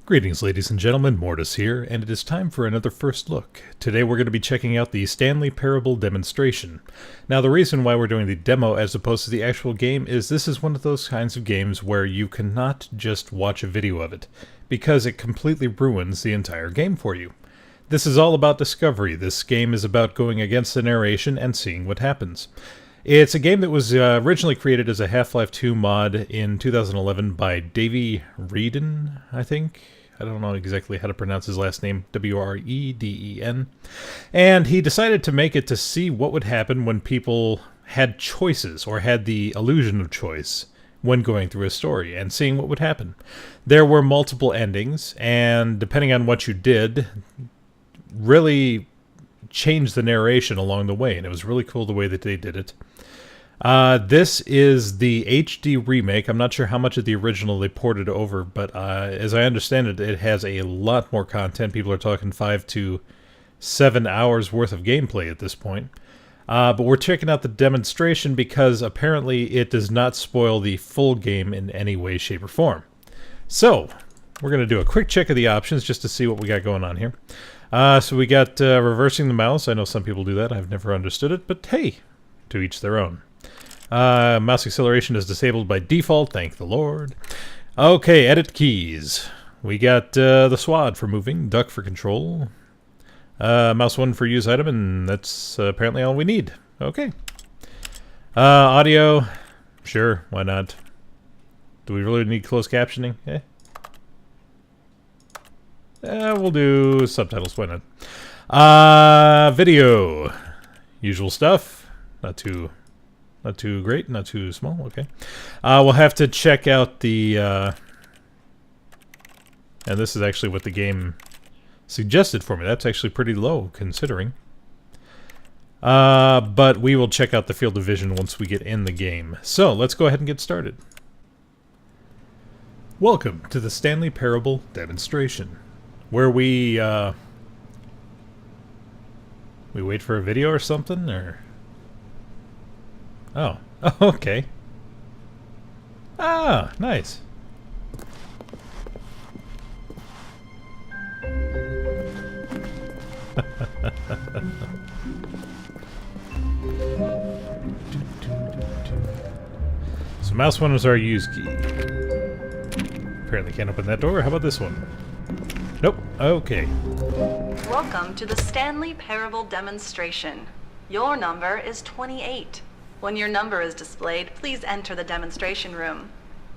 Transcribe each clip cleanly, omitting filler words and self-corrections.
Greetings, ladies and gentlemen, Mortus here, and it is time for another first look. Today we're going to be checking out the Stanley Parable demonstration. Now, the reason why we're doing the demo as opposed to the actual game is this is one of those kinds of games where you cannot just watch a video of it, because it completely ruins the entire game for you. This is all about discovery. This game is about going against the narration and seeing what happens. It's a game that was originally created as a Half-Life 2 mod in 2011 by Davey Wreden, I think. I don't know exactly how to pronounce his last name, W-R-E-D-E-N. And he decided to make it to see what would happen when people had choices, or had the illusion of choice, when going through a story, and seeing what would happen. There were multiple endings, and depending on what you did, really changed the narration along the way, and it was really cool the way that they did it. This is the HD remake. I'm not sure how much of the original they ported over, but as I understand it, it has a lot more content. People are talking 5 to 7 hours worth of gameplay at this point. But we're checking out the demonstration because apparently it does not spoil the full game in any way, shape, or form. So, we're going to do a quick check of the options just to see what we got going on here. So we got reversing the mouse. I know some people do that. I've never understood it, but hey, to each their own. Mouse acceleration is disabled by default, thank the Lord. Okay, edit keys. We got the SWAD for moving, duck for control, mouse 1 for use item, and that's apparently all we need. Okay. Audio, sure, why not? Do we really need closed captioning? We'll do subtitles, why not? Video, usual stuff, not too great, not too small, okay. We'll have to check out the, and this is actually what the game suggested for me. That's actually pretty low, considering. But we will check out the field of vision once we get in the game. So, let's go ahead and get started. Welcome to the Stanley Parable demonstration, where we wait for a video or something, or... Oh, okay. Ah, nice. So mouse 1 is our use key. Apparently can't open that door. How about this one? Nope. Okay. Welcome to the Stanley Parable demonstration. Your number is 28. When your number is displayed, please enter the demonstration room.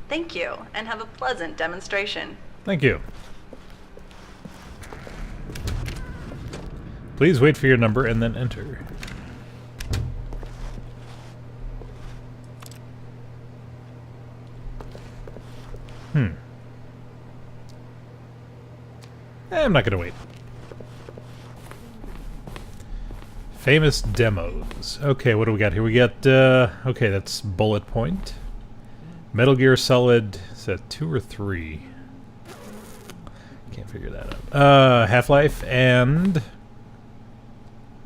Thank you, and have a pleasant demonstration. Thank you. Please wait for your number and then enter. I'm not gonna wait. Famous demos. Okay, what do we got here? We got, okay, that's Bullet Point. Metal Gear Solid, is that 2 or 3? Can't figure that out. Half-Life, and...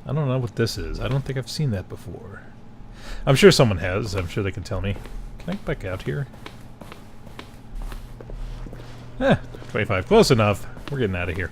I don't know what this is. I don't think I've seen that before. I'm sure someone has. I'm sure they can tell me. Can I get back out here? 25. Close enough. We're getting out of here.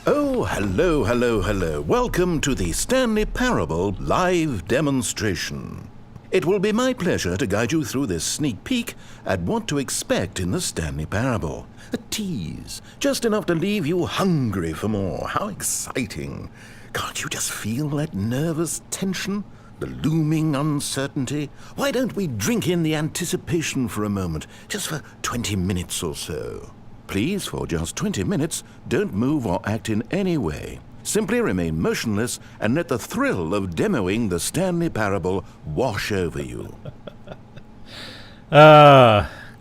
Oh, hello, hello, hello. Welcome to the Stanley Parable live demonstration. It will be my pleasure to guide you through this sneak peek at what to expect in the Stanley Parable. A tease, just enough to leave you hungry for more. How exciting. Can't you just feel that nervous tension? The looming uncertainty? Why don't we drink in the anticipation for a moment, just for 20 minutes or so? Please, for just 20 minutes, don't move or act in any way. Simply remain motionless and let the thrill of demoing the Stanley Parable wash over you.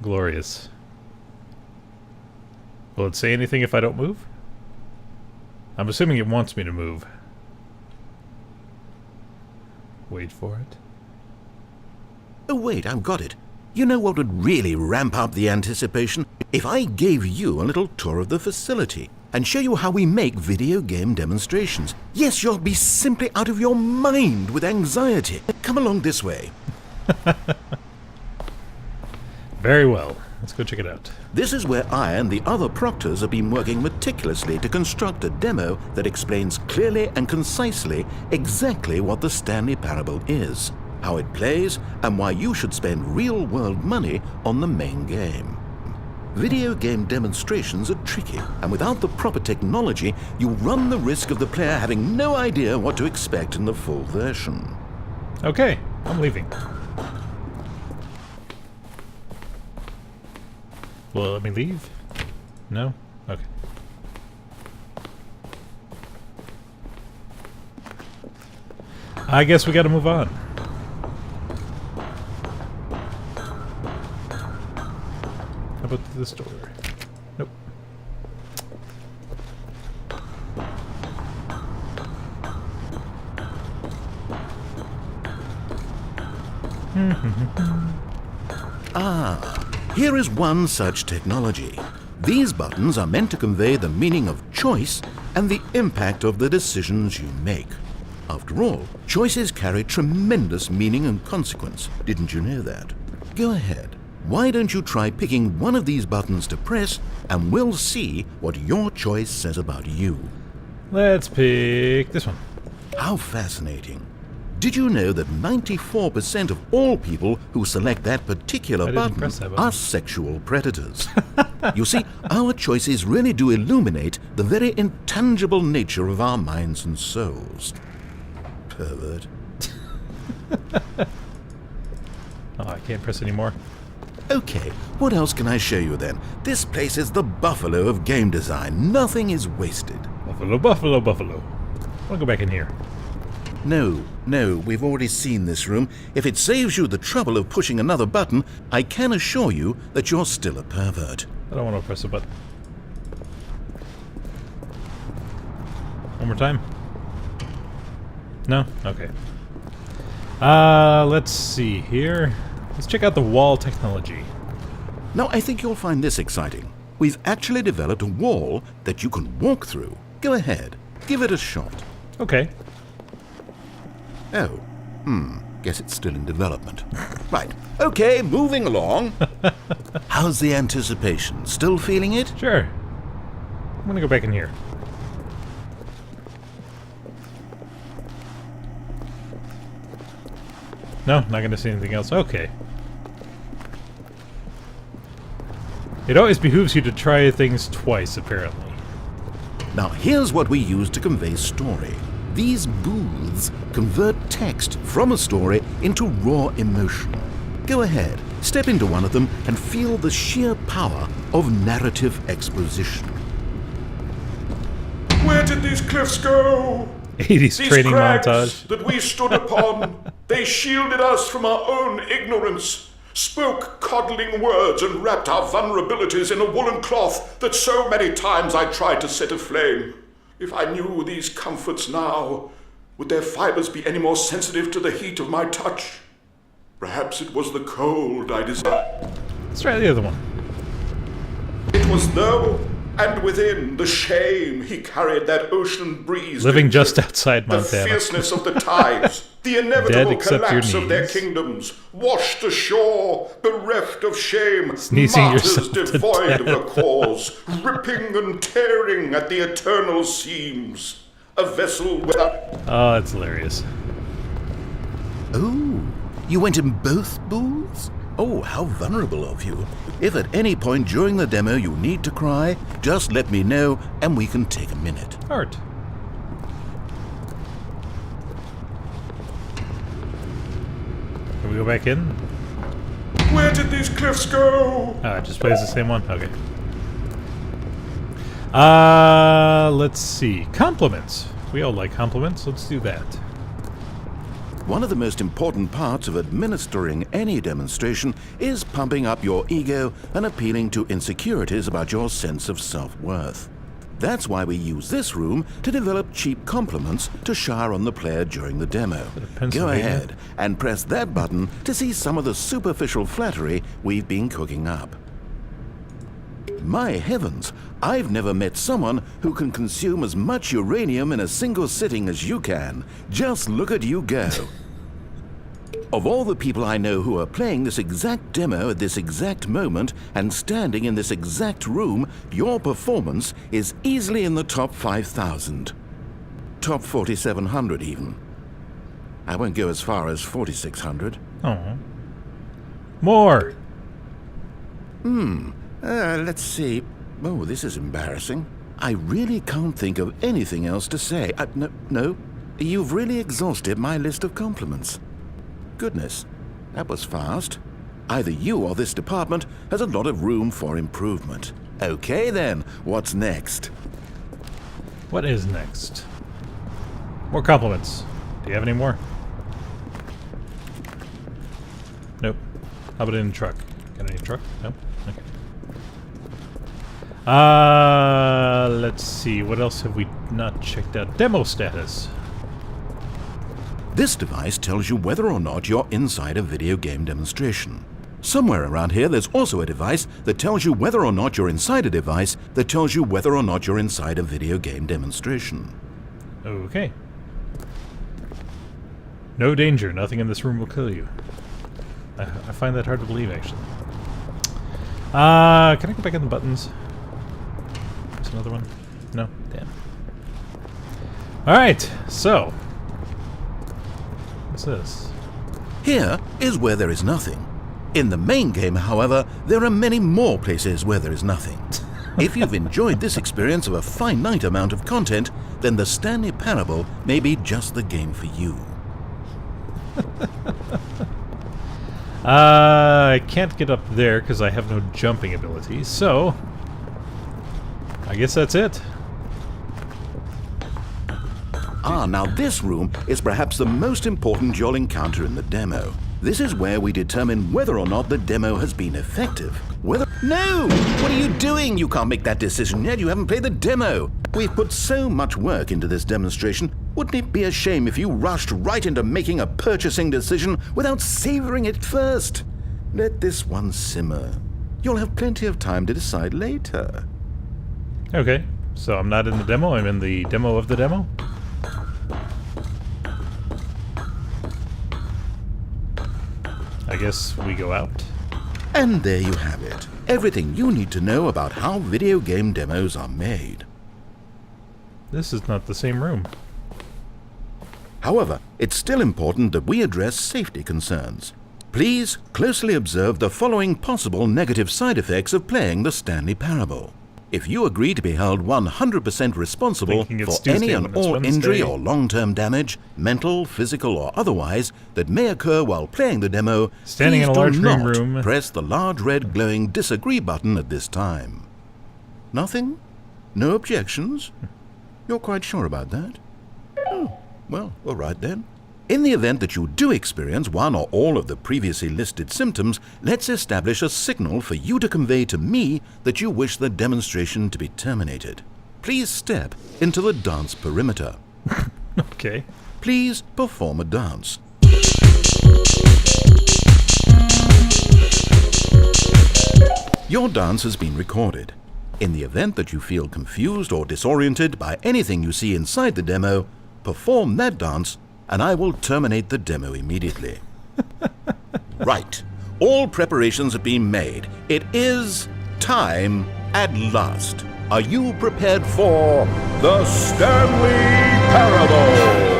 Glorious. Will it say anything if I don't move? I'm assuming it wants me to move. Wait for it. Oh wait, I've got it. You know what would really ramp up the anticipation? If I gave you a little tour of the facility and show you how we make video game demonstrations. Yes, you'll be simply out of your mind with anxiety. Come along this way. Very well. Let's go check it out. This is where I and the other proctors have been working meticulously to construct a demo that explains clearly and concisely exactly what the Stanley Parable is, how it plays, and why you should spend real-world money on the main game. Video game demonstrations are tricky, and without the proper technology, you run the risk of the player having no idea what to expect in the full version. Okay, I'm leaving. Well, let me leave? No? Okay. I guess we gotta move on. How about this door? Nope. Here is one such technology. These buttons are meant to convey the meaning of choice and the impact of the decisions you make. After all, choices carry tremendous meaning and consequence. Didn't you know that? Go ahead. Why don't you try picking one of these buttons to press, and we'll see what your choice says about you. Let's pick this one. How fascinating. Did you know that 94% of all people who select that particular button are sexual predators? You see, our choices really do illuminate the very intangible nature of our minds and souls. Pervert. Oh, I can't press anymore. Okay, what else can I show you then? This place is the buffalo of game design. Nothing is wasted. Buffalo, buffalo, buffalo. I'll go back in here. No, we've already seen this room. If it saves you the trouble of pushing another button, I can assure you that you're still a pervert. I don't want to press a button. One more time. No? Okay. Let's see here. Let's check out the wall technology. Now, I think you'll find this exciting. We've actually developed a wall that you can walk through. Go ahead, give it a shot. Okay. Oh, guess it's still in development. Right, okay, moving along. How's the anticipation? Still feeling it? Sure. I'm gonna go back in here. No, not gonna see anything else. Okay. It always behooves you to try things twice, apparently. Now, here's what we use to convey story. These booths convert text from a story into raw emotion. Go ahead, step into one of them and feel the sheer power of narrative exposition. Where did these cliffs go? 80s These training crags montage. that we stood upon, they shielded us from our own ignorance, spoke coddling words and wrapped our vulnerabilities in a woolen cloth that so many times I tried to set aflame. If I knew these comforts now, would their fibers be any more sensitive to the heat of my touch? Perhaps it was the cold I desired. Let's try the other one. It was though, and within the shame he carried that ocean breeze. Living picture, just outside the Montana. fierceness of the tides, the inevitable Dead except your collapse of their knees. kingdoms, washed ashore, bereft of shame, Sneezing martyrs yourself to devoid of a death. cause, ripping and tearing at the eternal seams. A vessel without... Oh, that's hilarious. Oh, you went in both booths? Oh, how vulnerable of you. If at any point during the demo you need to cry, just let me know and we can take a minute. Art. Can we go back in? Where did these cliffs go? Ah, it just plays the same one? Okay. Let's see. Compliments. We all like compliments. Let's do that. One of the most important parts of administering any demonstration is pumping up your ego and appealing to insecurities about your sense of self-worth. That's why we use this room to develop cheap compliments to shower on the player during the demo. Go Pennsylvania. ahead and press that button to see some of the superficial flattery we've been cooking up. My heavens, I've never met someone who can consume as much uranium in a single sitting as you can. Just look at you go. Of all the people I know who are playing this exact demo at this exact moment and standing in this exact room, your performance is easily in the top 5,000. Top 4,700 even. I won't go as far as 4,600. Oh. More! Let's see. Oh, this is embarrassing. I really can't think of anything else to say. No. You've really exhausted my list of compliments. Goodness, that was fast. Either you or this department has a lot of room for improvement. Okay then, what's next? What is next? More compliments. Do you have any more? Nope. How about in the truck? Got any truck? Nope. Okay. Let's see. What else have we not checked out? Demo status. This device tells you whether or not you're inside a video game demonstration. Somewhere around here there's also a device that tells you whether or not you're inside a device that tells you whether or not you're inside a video game demonstration. Okay. No danger. Nothing in this room will kill you. I find that hard to believe, actually. Can I go back in the buttons? There's another one? No? Damn. Alright, so. What's this? Here is where there is nothing. In the main game, however, there are many more places where there is nothing. If you've enjoyed this experience of a finite amount of content, then the Stanley Parable may be just the game for you. I can't get up there because I have no jumping ability, so I guess that's it. Now this room is perhaps the most important you'll encounter in the demo. This is where we determine whether or not the demo has been effective. No! What are you doing? You can't make that decision yet. You haven't played the demo. We've put so much work into this demonstration. Wouldn't it be a shame if you rushed right into making a purchasing decision without savoring it first? Let this one simmer. You'll have plenty of time to decide later. Okay, so I'm not in the demo, I'm in the demo of the demo? I guess we go out. And there you have it. Everything you need to know about how video game demos are made. This is not the same room. However, it's still important that we address safety concerns. Please closely observe the following possible negative side effects of playing the Stanley Parable. If you agree to be held 100% responsible for any and all injury or long-term damage, mental, physical, or otherwise, that may occur while playing the demo, Standing in a large green room. Press the large red glowing disagree button at this time. Nothing? No objections? You're quite sure about that? Oh, well, all right then. In the event that you do experience one or all of the previously listed symptoms, let's establish a signal for you to convey to me that you wish the demonstration to be terminated. Please step into the dance perimeter. Okay. Please perform a dance. Your dance has been recorded. In the event that you feel confused or disoriented by anything you see inside the demo, perform that dance and I will terminate the demo immediately. Right. All preparations have been made. It is time at last. Are you prepared for the Stanley Parable?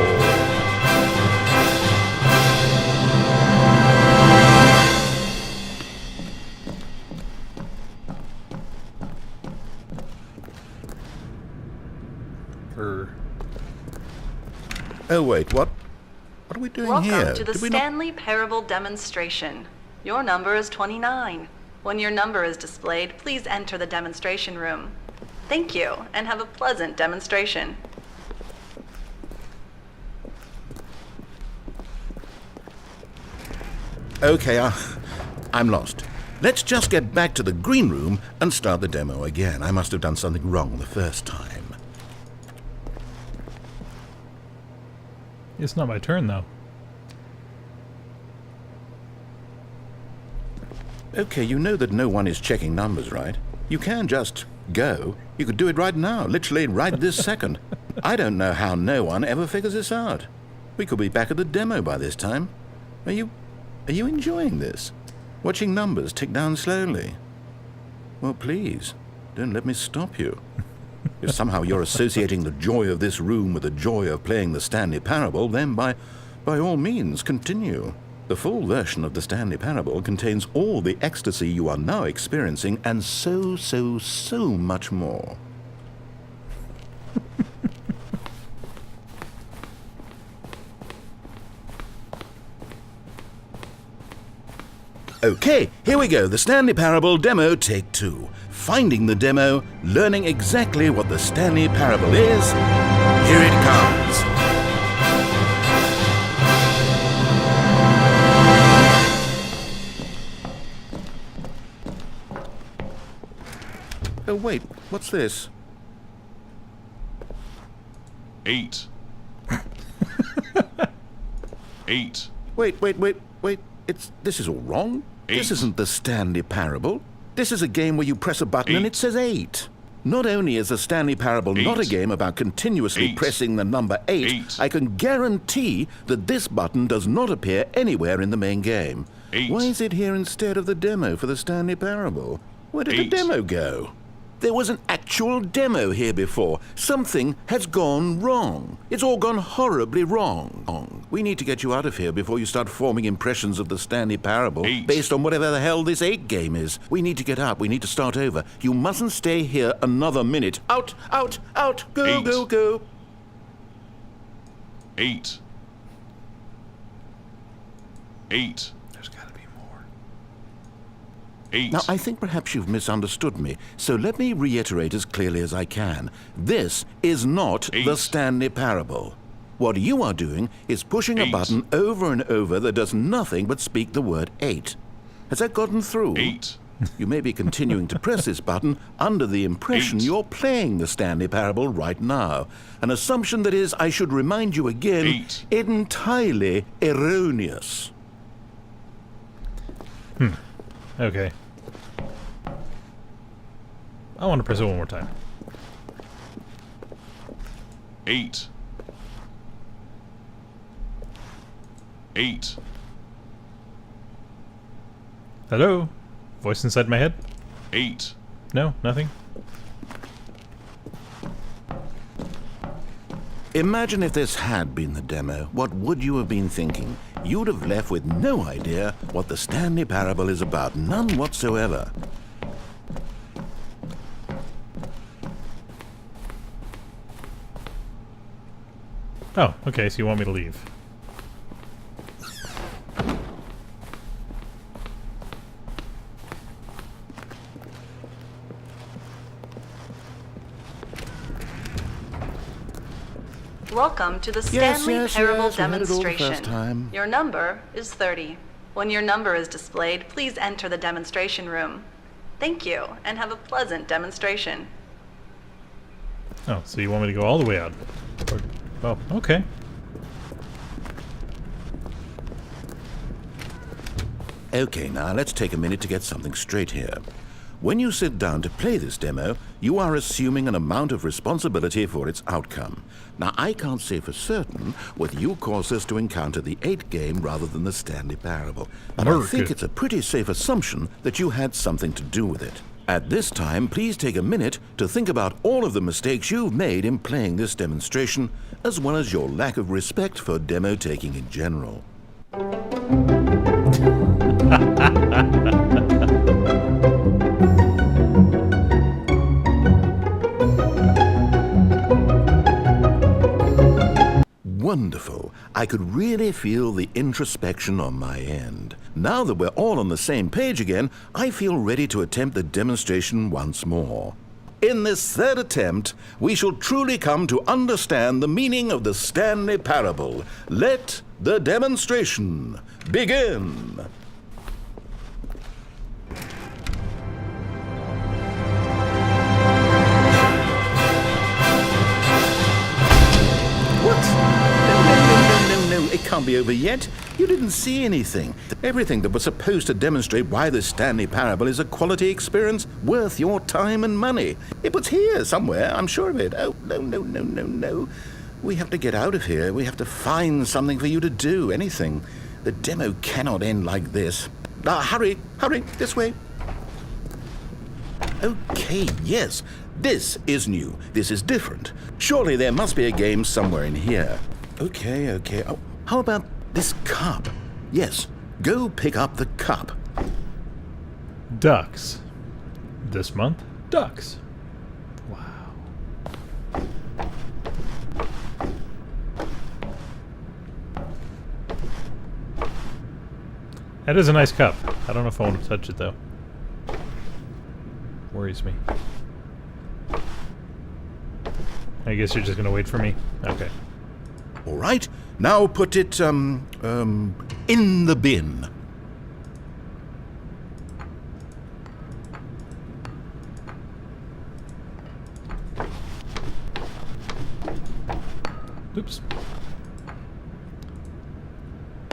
Oh wait, what? What are we doing here? Welcome to the Stanley Parable demonstration. Your number is 29. When your number is displayed, please enter the demonstration room. Thank you, and have a pleasant demonstration. Okay, I'm lost. Let's just get back to the green room and start the demo again. I must have done something wrong the first time. It's not my turn, though. Okay, you know that no one is checking numbers, right? You can just go. You could do it right now, literally right this second. I don't know how no one ever figures this out. We could be back at the demo by this time. Are you Are you enjoying this? Watching numbers tick down slowly? Well, please, don't let me stop you. If somehow you're associating the joy of this room with the joy of playing the Stanley Parable, then by all means, continue. The full version of the Stanley Parable contains all the ecstasy you are now experiencing and so much more. Okay, here we go. The Stanley Parable demo take 2. Finding the demo, learning exactly what the Stanley Parable is. Here it comes. Oh wait, what's this? 8. 8. Wait. This is all wrong. 8. This isn't the Stanley Parable. This is a game where you press a button and 8. it says 8. Not only is the Stanley Parable 8. not a game about continuously 8. pressing the number 8, 8. I can guarantee that this button does not appear anywhere in the main game. 8. Why is it here instead of the demo for the Stanley Parable? Where did the 8. demo go? There was an actual demo here before. Something has gone wrong. It's all gone horribly wrong. We need to get you out of here before you start forming impressions of the Stanley Parable 8. based on whatever the hell this 8 game is. We need to get out. We need to start over. You mustn't stay here another minute. Out! Go, 8. go. 8. 8. There's gotta be more. 8. Now, I think perhaps you've misunderstood me, so let me reiterate as clearly as I can. This is not 8. the Stanley Parable. What you are doing is pushing a 8. button over and over that does nothing but speak the word 8. Has that gotten through? 8. You may be continuing to press this button under the impression 8. you're playing the Stanley Parable right now. An assumption that is, I should remind you again, 8. entirely erroneous. Okay. I want to press it one more time. 8. 8. Hello? Voice inside my head? 8. No, nothing? Imagine if this had been the demo. What would you have been thinking? You'd have left with no idea what the Stanley Parable is about. None whatsoever. Oh, okay, so you want me to leave. Welcome to the Stanley Parable yes, we had it all the demonstration. first time. Your number is 30. When your number is displayed, please enter the demonstration room. Thank you, and have a pleasant demonstration. Oh, so you want me to go all the way out? Oh, okay. Okay, now let's take a minute to get something straight here. When you sit down to play this demo, you are assuming an amount of responsibility for its outcome. Now, I can't say for certain whether you caused us to encounter the 8 game rather than the Stanley Parable. And I think it's a pretty safe assumption that you had something to do with it. At this time, please take a minute to think about all of the mistakes you've made in playing this demonstration, as well as your lack of respect for demo taking in general. Wonderful. I could really feel the introspection on my end. Now that we're all on the same page again, I feel ready to attempt the demonstration once more. In this third attempt, we shall truly come to understand the meaning of the Stanley Parable. Let the demonstration begin. No, it can't be over yet. You didn't see anything. Everything that was supposed to demonstrate why the Stanley Parable is a quality experience worth your time and money. It was here somewhere, I'm sure of it. Oh, no. We have to get out of here. We have to find something for you to do, anything. The demo cannot end like this. Hurry, this way. Okay, yes, this is new. This is different. Surely there must be a game somewhere in here. Okay. Oh, how about this cup? Yes, go pick up the cup. Ducks. This month, ducks. Wow. That is a nice cup. I don't know if I want to touch it, though. Worries me. I guess you're just gonna wait for me? Okay. All right, now put it, in the bin. Oops.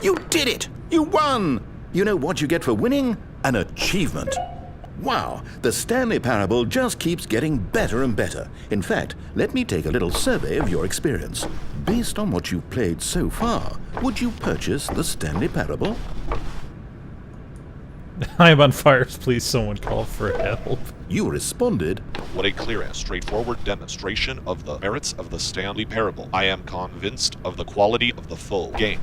You did it! You won! You know what you get for winning? An achievement. Wow, the Stanley Parable just keeps getting better and better. In fact, let me take a little survey of your experience. Based on what you've played so far, would you purchase the Stanley Parable? I am on fire. Please, someone call for help. You responded, What a clear and straightforward demonstration of the merits of the Stanley Parable. I am convinced of the quality of the full game.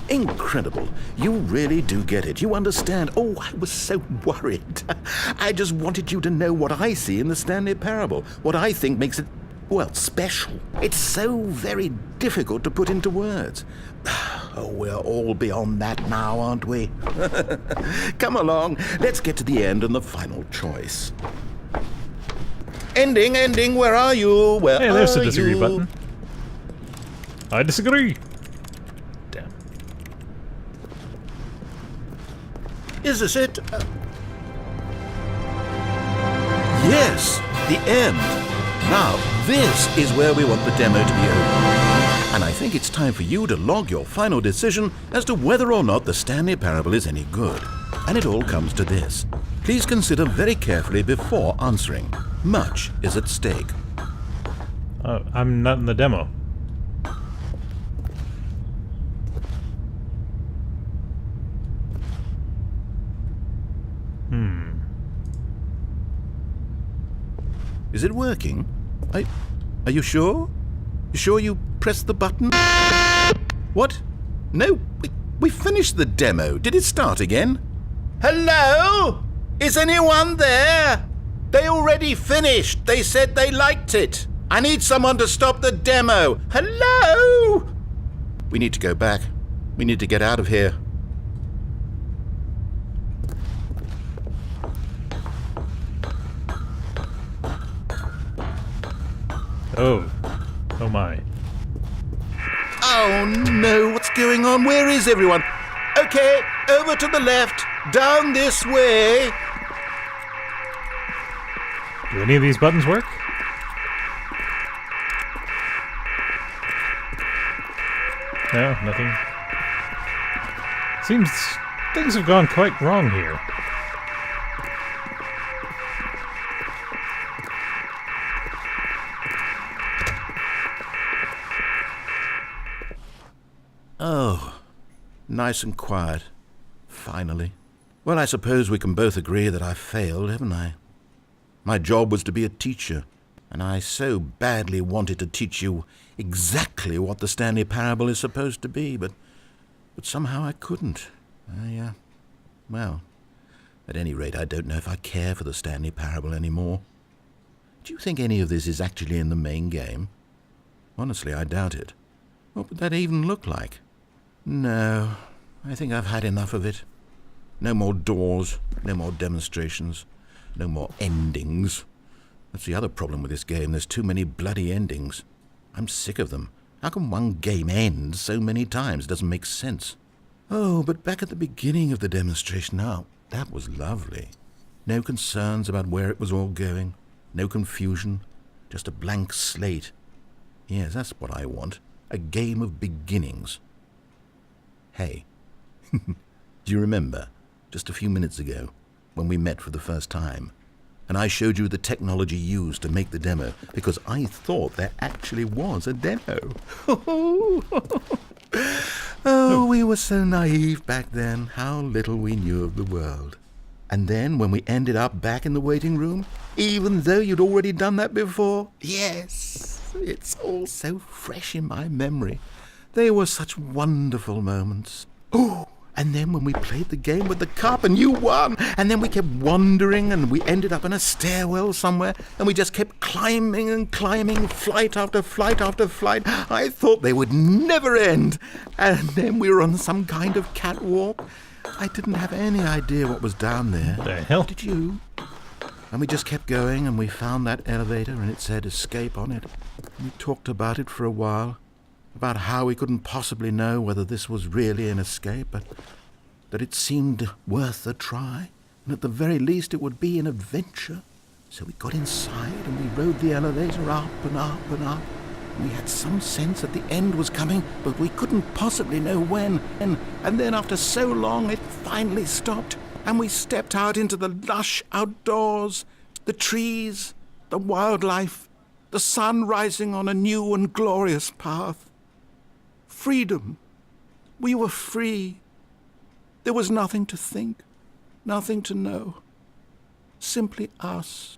incredible. You really do get it. You understand. Oh, I was so worried. I just wanted you to know what I see in the Stanley Parable. What I think makes it, well, special. It's so very difficult to put into words. Oh, we're all beyond that now, aren't we? Come along. Let's get to the end and the final choice. Ending, where are you? Where Hey, there's are the disagree you? button. I disagree. Damn. Is this it? Yes, the end. Now, this is where we want the demo to be over. And I think it's time for you to log your final decision as to whether or not the Stanley Parable is any good. And it all comes to this. Please consider very carefully before answering. Much is at stake. I'm not in the demo. Is it working? Are you sure? You sure you pressed the button? What? No, we finished the demo. Did it start again? Hello? Is anyone there? They already finished. They said they liked it. I need someone to stop the demo. Hello? We need to go back. We need to get out of here. Oh. Oh my. Oh no, what's going on? Where is everyone? Okay, over to the left, down this way. Do any of these buttons work? No, nothing. Seems things have gone quite wrong here. Oh, nice and quiet. Finally. Well, I suppose we can both agree that I failed, haven't I? My job was to be a teacher, and I so badly wanted to teach you exactly what the Stanley Parable is supposed to be, but somehow I couldn't. Well, at any rate, I don't know if I care for the Stanley Parable anymore. Do you think any of this is actually in the main game? Honestly, I doubt it. What would that even look like? No, I think I've had enough of it. No more doors, no more demonstrations, no more endings. That's the other problem with this game. There's too many bloody endings. I'm sick of them. How can one game end so many times? It doesn't make sense. Oh, but back at the beginning of the demonstration, now, that was lovely. No concerns about where it was all going. No confusion. Just a blank slate. Yes, that's what I want. A game of beginnings. Hey, do you remember, just a few minutes ago, when we met for the first time, and I showed you the technology used to make the demo, because I thought there actually was a demo. Oh, we were so naive back then. How little we knew of the world. And then when we ended up back in the waiting room, even though you'd already done that before, yes, it's all so fresh in my memory. They were such wonderful moments. Oh, and then when we played the game with the cup and you won, and then we kept wandering and we ended up in a stairwell somewhere and we just kept climbing and climbing, flight after flight after flight. I thought they would never end. And then we were on some kind of catwalk. I didn't have any idea what was down there. The hell? Did you? And we just kept going and we found that elevator and it said escape on it. We talked about it for a while. About how we couldn't possibly know whether this was really an escape, but that it seemed worth a try, and at the very least it would be an adventure. So we got inside and we rode the elevator up and up and up. We had some sense that the end was coming, but we couldn't possibly know when. And then after so long it finally stopped, and we stepped out into the lush outdoors, the trees, the wildlife, the sun rising on a new and glorious path. Freedom. We were free. There was nothing to think, nothing to know. Simply us,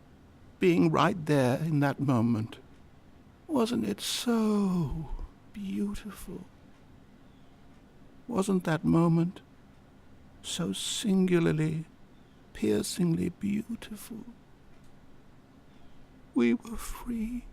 being right there in that moment. Wasn't it so beautiful? Wasn't that moment so singularly, piercingly beautiful? We were free.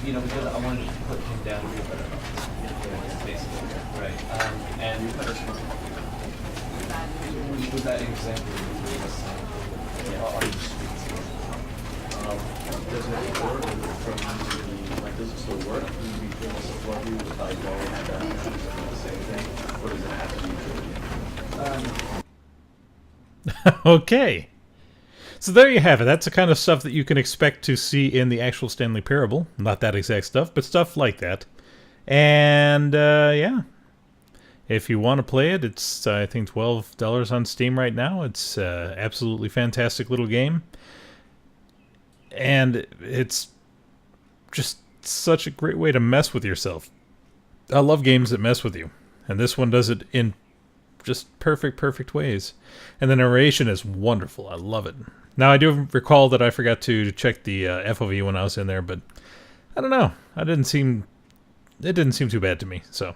You know, because I wanted to put him down here, but basically, right? And was that example on the streets? Does it work like, does it still work? Can you be able to support you with like going and the same thing? Or does it have to be Okay. So there you have it. That's the kind of stuff that you can expect to see in the actual Stanley Parable. Not that exact stuff, but stuff like that. And, yeah. If you want to play it, it's, I think, $12 on Steam right now. It's absolutely fantastic little game. And it's just such a great way to mess with yourself. I love games that mess with you. And this one does it in just perfect ways. And the narration is wonderful. I love it. Now, I do recall that I forgot to check the FOV when I was in there, but I don't know. It didn't seem too bad to me. So,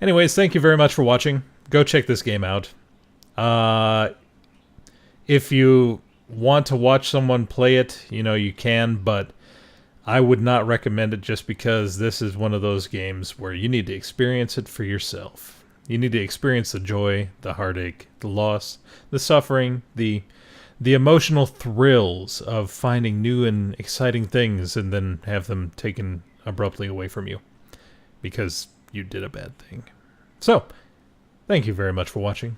anyways, thank you very much for watching. Go check this game out. If you want to watch someone play it, you know, you can, but I would not recommend it just because this is one of those games where you need to experience it for yourself. You need to experience the joy, the heartache, the loss, the suffering, the emotional thrills of finding new and exciting things and then have them taken abruptly away from you because you did a bad thing. So, thank you very much for watching.